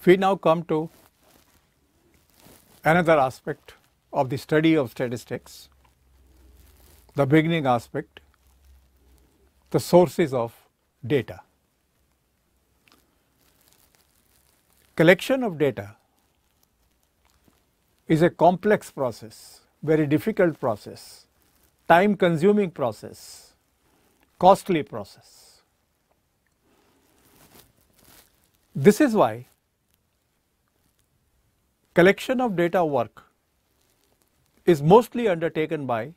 We now come to another aspect of the study of statistics, the beginning aspect, the sources of data. Collection of data is a complex process, very difficult process, time consuming process, costly process. This is why collection of data work is mostly undertaken by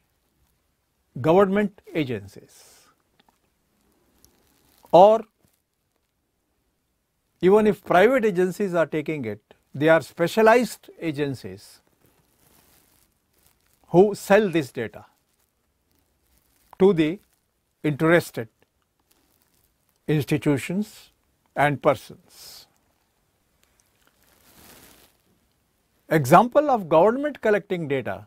government agencies, or even if private agencies are taking it, they are specialized agencies who sell this data to the interested institutions and persons. Example of government collecting data,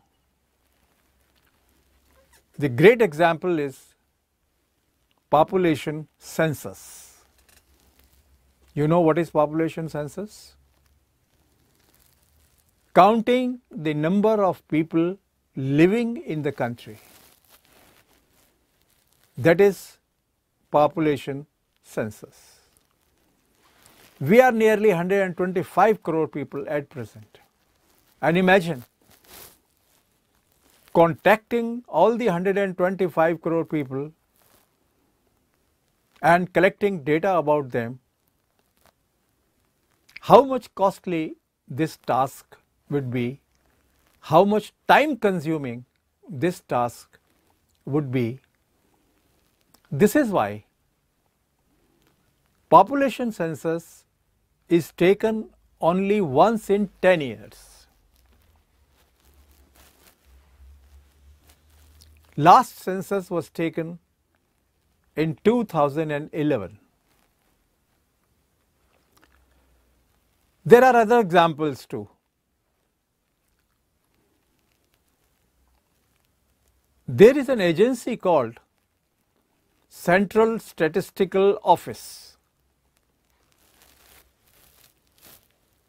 the great example is population census. You know what is population census? Counting the number of people living in the country. That is population census. We are nearly 125 crore people at present. And imagine contacting all the 125 crore people and collecting data about them, how much costly this task would be, how much time consuming this task would be. This is why population census is taken only once in 10 years. Last census was taken in 2011. There are other examples too. There is an agency called Central Statistical Office.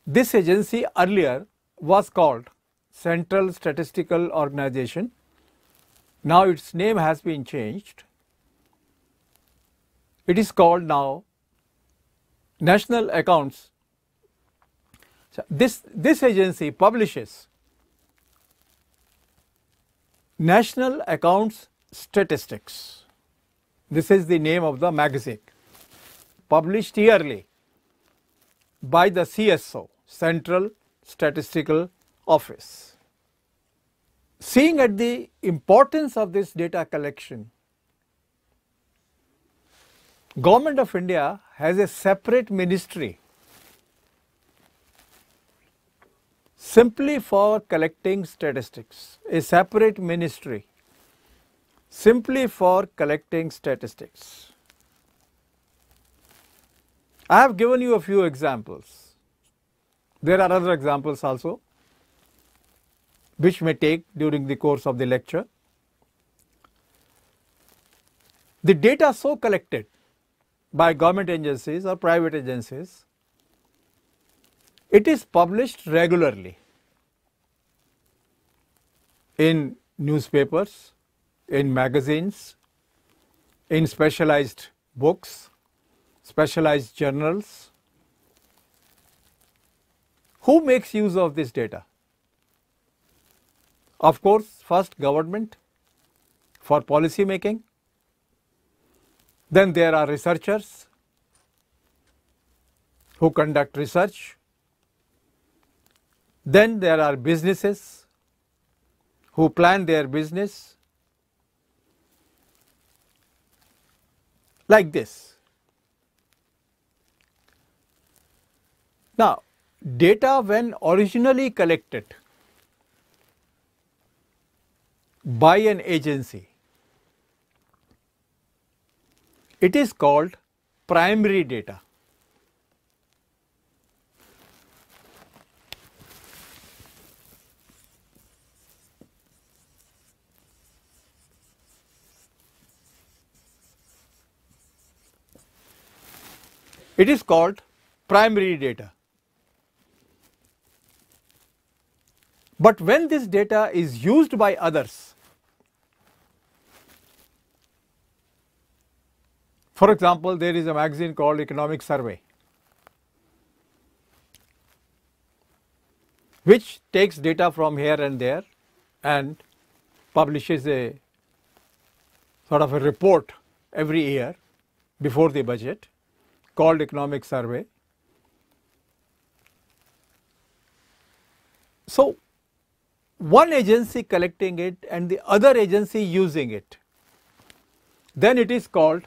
This agency earlier was called Central Statistical Organization. Now its name has been changed. It is called now National Accounts. So this agency publishes National Accounts Statistics. This is the name of the magazine, published yearly by the CSO, Central Statistical Office. Seeing at the importance of this data collection, Government of India has a separate ministry simply for collecting statistics, a separate ministry simply for collecting statistics. I have given you a few examples. There are other examples also which may take during the course of the lecture. The data so collected by government agencies or private agencies, it is published regularly in newspapers, in magazines, in specialized books, specialized journals. Who makes use of this data? Of course, first government for policy making. Then there are researchers who conduct research. Then there are businesses who plan their business. Like this. Now, data when originally collected by an agency, it is called primary data. It is called primary data. But when this data is used by others, for example, there is a magazine called Economic Survey, which takes data from here and there and publishes a sort of a report every year before the budget called Economic Survey. So, one agency collecting it and the other agency using it, then it is called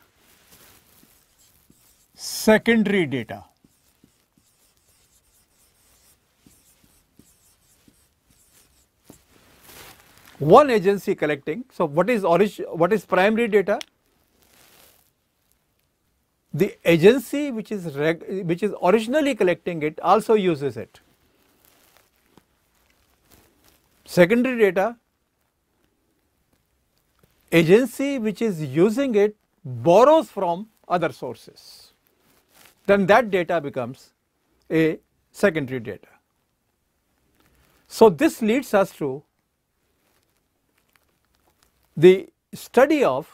secondary data. One agency collecting. So, what is primary data? The agency which is originally collecting it also uses it. Secondary data, agency which is using it borrows from other sources, then that data becomes a secondary data. So, this leads us to the study of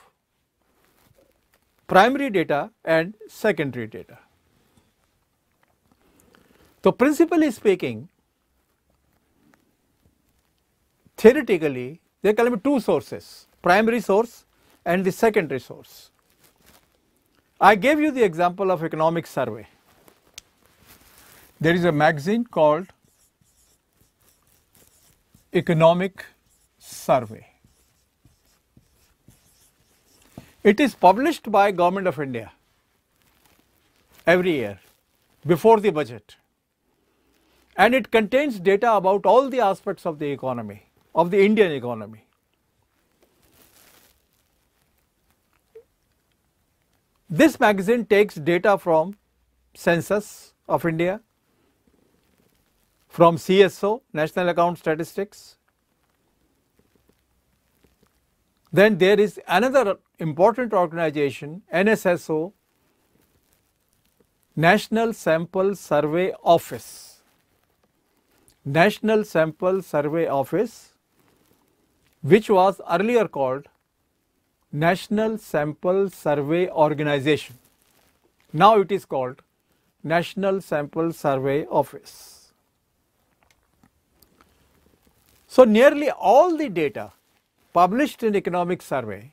primary data and secondary data. So, principally speaking, theoretically there can be two sources, primary source and the secondary source. I gave you the example of Economic Survey. There is a magazine called Economic Survey. It is published by Government of India every year before the budget, and it contains data about all the aspects of the economy, of the Indian economy. This magazine takes data from Census of India, from CSO, National Account Statistics. Then there is another important organization, NSSO, National Sample Survey Office. National Sample Survey Office, which was earlier called National Sample Survey Organization. Now it is called National Sample Survey Office. So, nearly all the data published in Economic Survey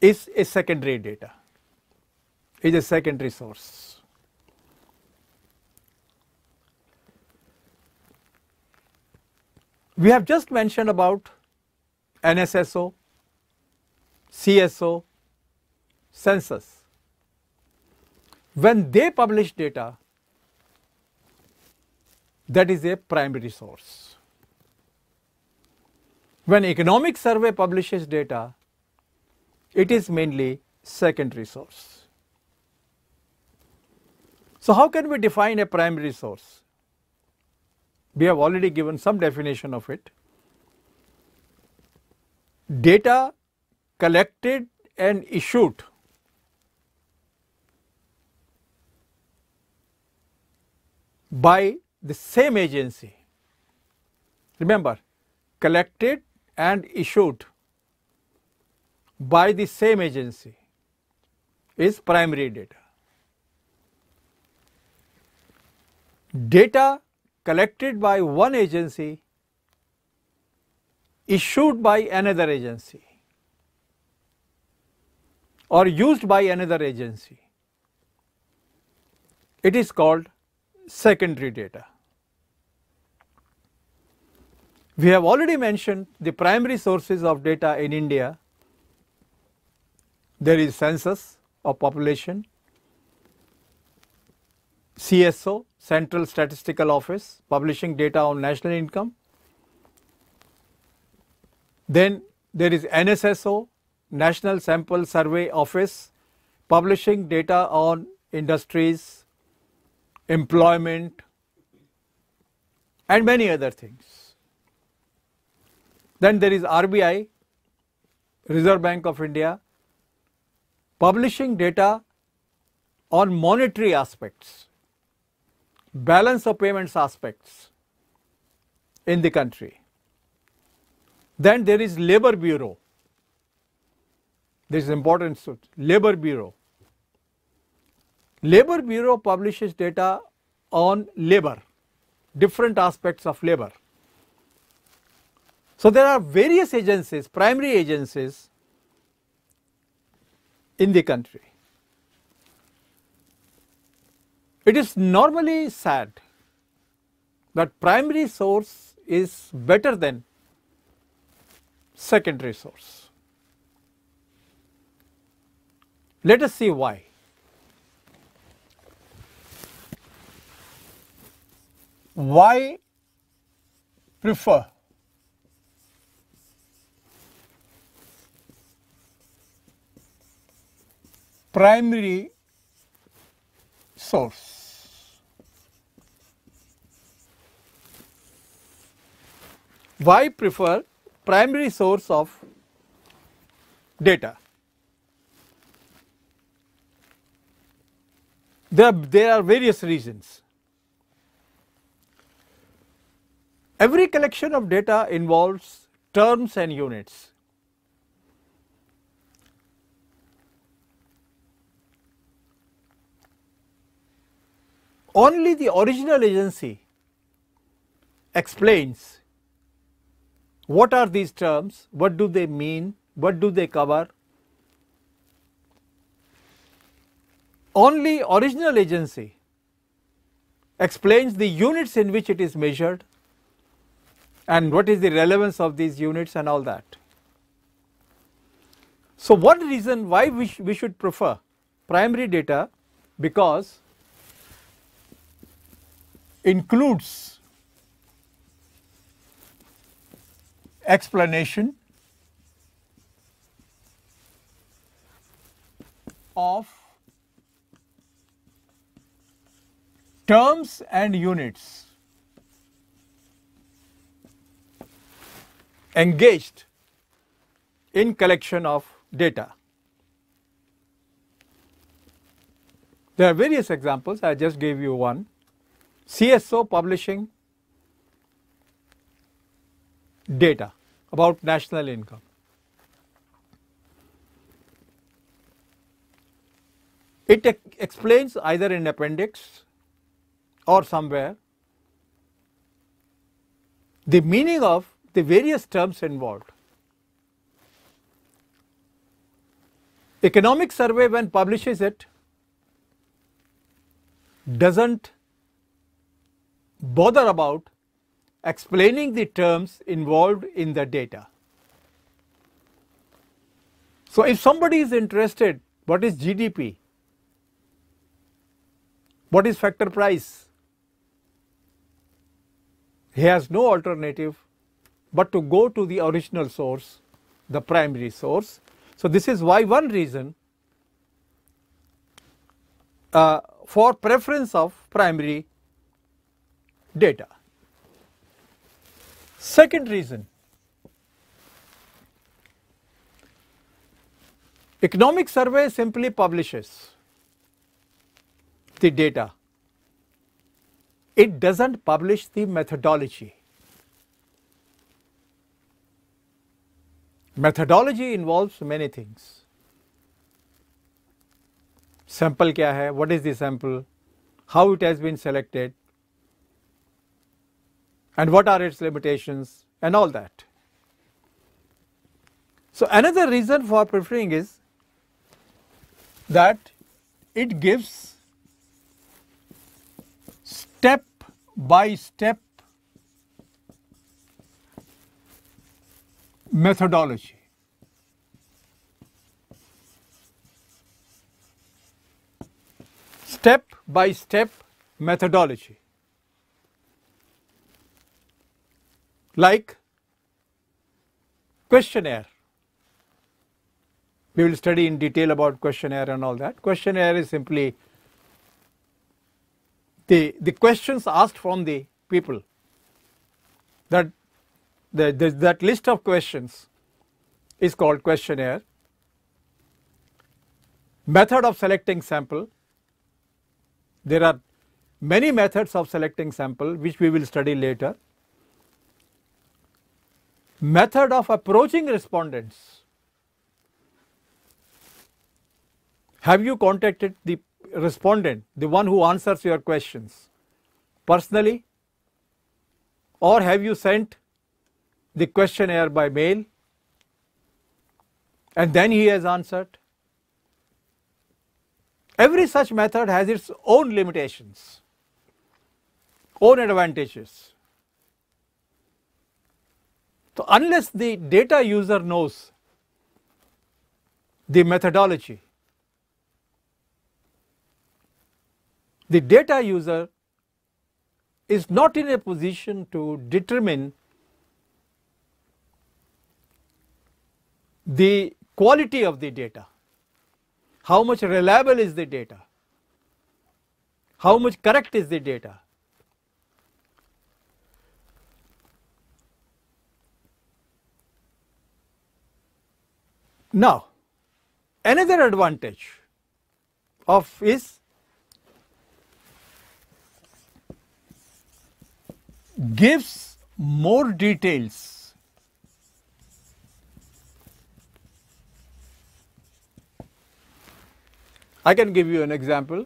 is a secondary data, is a secondary source. We have just mentioned about NSSO, CSO, Census. When they publish data, that is a primary source. When Economic Survey publishes data, it is mainly secondary source. So, how can we define a primary source? We have already given some definition of it. Data collected and issued by the same agency. Remember, collected and issued by the same agency is primary data. Data collected by one agency, issued by another agency, or used by another agency, it is called secondary data. We have already mentioned the primary sources of data in India. There is census of population, CSO, Central Statistical Office, publishing data on national income. Then there is NSSO, National Sample Survey Office, publishing data on industries, employment, and many other things. Then there is RBI, Reserve Bank of India, publishing data on monetary aspects balance of payments aspects in the country. Then there is Labor Bureau. This is important. Labor Bureau. Labor Bureau publishes data on labor, different aspects of labor. So there are various agencies, primary agencies in the country. It is normally said that primary source is better than secondary source. Let us see why. Why prefer primary source? Why prefer primary source of data? There are various reasons. Every collection of data involves terms and units. Only the original agency explains what are these terms, what do they mean, what do they cover. Only original agency explains the units in which it is measured and what is the relevance of these units and all that. So one reason why we should prefer primary data, because includes explanation of terms and units engaged in collection of data. There are various examples. I just gave you one. CSO publishing data about national income. It explains either in appendix or somewhere the meaning of the various terms involved. Economic Survey, when publishes it, doesn't bother about explaining the terms involved in the data. So if somebody is interested, what is GDP? What is factor price? He has no alternative but to go to the original source, the primary source. So this is why one reason for preference of primary data. Second reason, Economic Survey simply publishes the data. It doesn't publish the methodology. Methodology involves many things. Sample क्या है? What is the sample? How it has been selected? And what are its limitations? And all that. So another reason for preferring is that it gives step by step methodology. Step by step methodology. Like questionnaire. We will study in detail about questionnaire and all that. Questionnaire is simply the questions asked from the people. That list of questions is called questionnaire. Method of selecting sample. There are many methods of selecting sample which we will study later. Method of approaching respondents. Have you contacted the respondent, the one who answers your questions, personally, or have you sent the questionnaire by mail and then he has answered? Every such method has its own limitations, own advantages. So, unless the data user knows the methodology, the data user is not in a position to determine the quality of the data, how much reliable is the data, how much correct is the data. Now, another advantage of is gives more details. I can give you an example.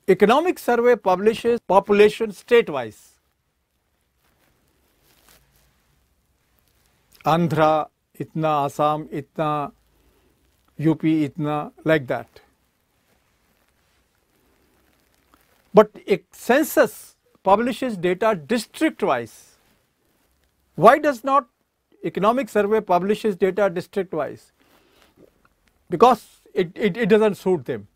Economic survey publishes population state-wise. Andhra itna, Assam itna, UP itna, like that. But a census publishes data district-wise. Why does not economic survey publishes data district-wise? Because it doesn't suit them.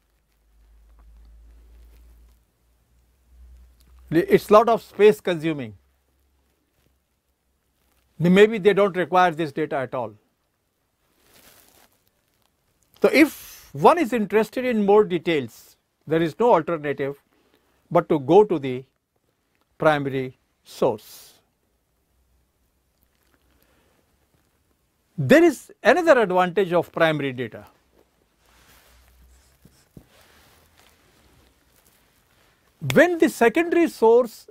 It's a lot of space consuming. Maybe they don't require this data at all. So, if one is interested in more details, there is no alternative but to go to the primary source. There is another advantage of primary data. When the secondary source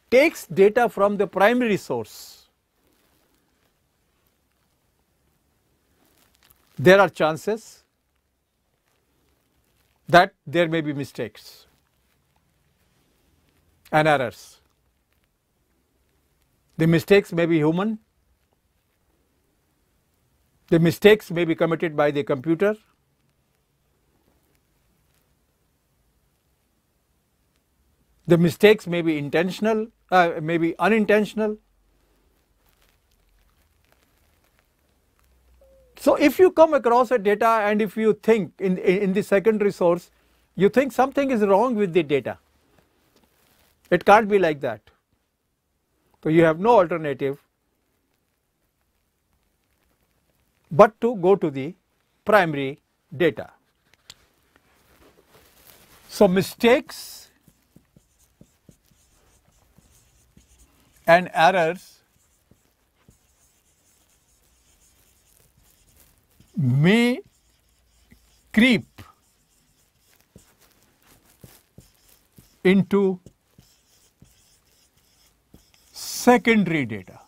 takes data from the primary source, there are chances that there may be mistakes and errors. The mistakes may be human, the mistakes may be committed by the computer, the mistakes may be intentional, may be unintentional. So, if you come across a data and if you think in the secondary source, you think something is wrong with the data, it can't be like that. So, you have no alternative but to go to the primary data. So, mistakes and errors may creep into secondary data.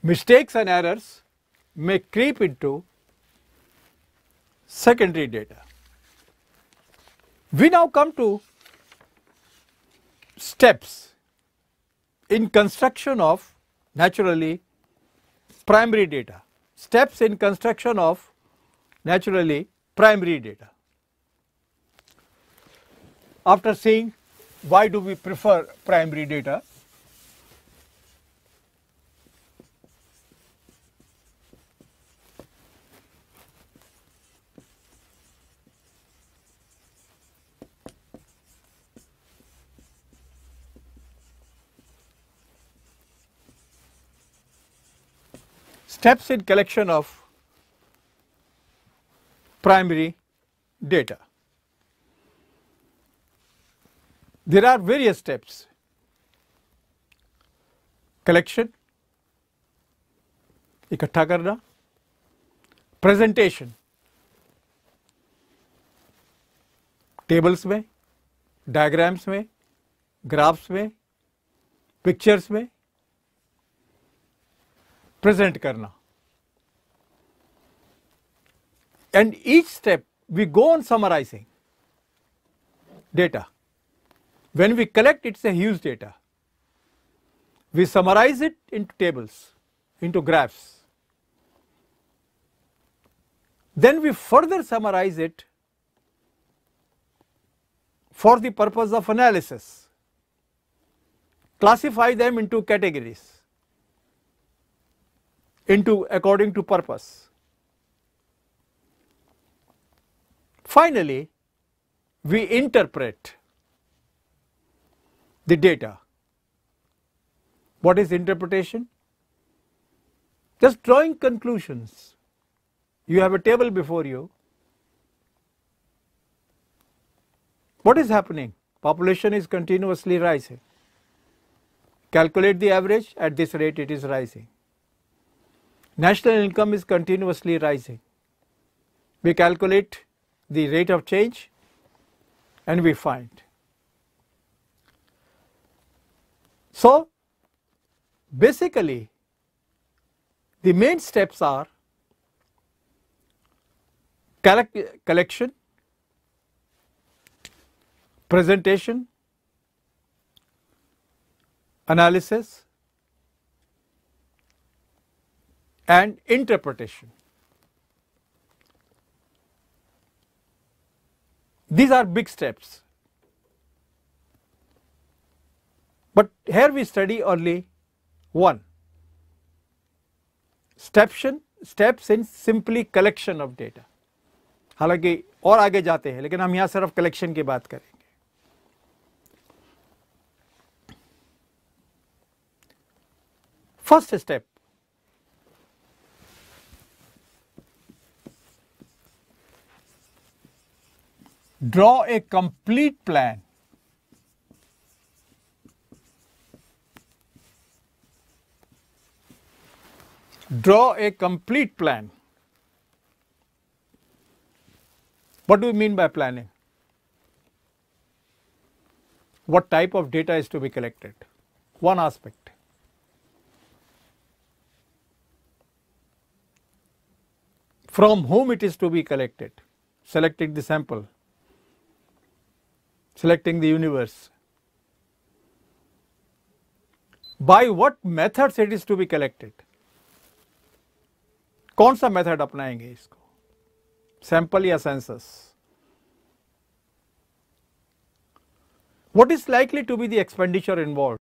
Mistakes and errors may creep into secondary data. We now come to steps in construction of naturally primary data. Steps in construction of naturally primary data. After seeing why do we prefer primary data, steps in collection of primary data. There are various steps: collection, इकट्ठा करना, presentation, tables में, diagrams में, graphs में, pictures में present करना. And each step we go on summarizing data. When we collect, it's a huge data. We summarize it into tables, into graphs. Then we further summarize it for the purpose of analysis. Classify them into categories, according to purpose. Finally, we interpret the data. What is interpretation? Just drawing conclusions. You have a table before you. What is happening? Population is continuously rising. Calculate the average, at this rate it is rising. National income is continuously rising. We calculate the rate of change and we find. So basically the main steps are collection, presentation, analysis and interpretation. These are big steps, but here we study only one. Steps in simply collection of data. हालांकि और आगे जाते हैं, लेकिन हम यहाँ सिर्फ collection की बात करेंगे. First step, draw a complete plan. Draw a complete plan. What do we mean by planning? What type of data is to be collected? One aspect. From whom it is to be collected? Selecting the sample, selecting the universe. By what methods it is to be collected? कौन सा method अपनाएंगे इसको, sample या census? What is likely to be the expenditure involved?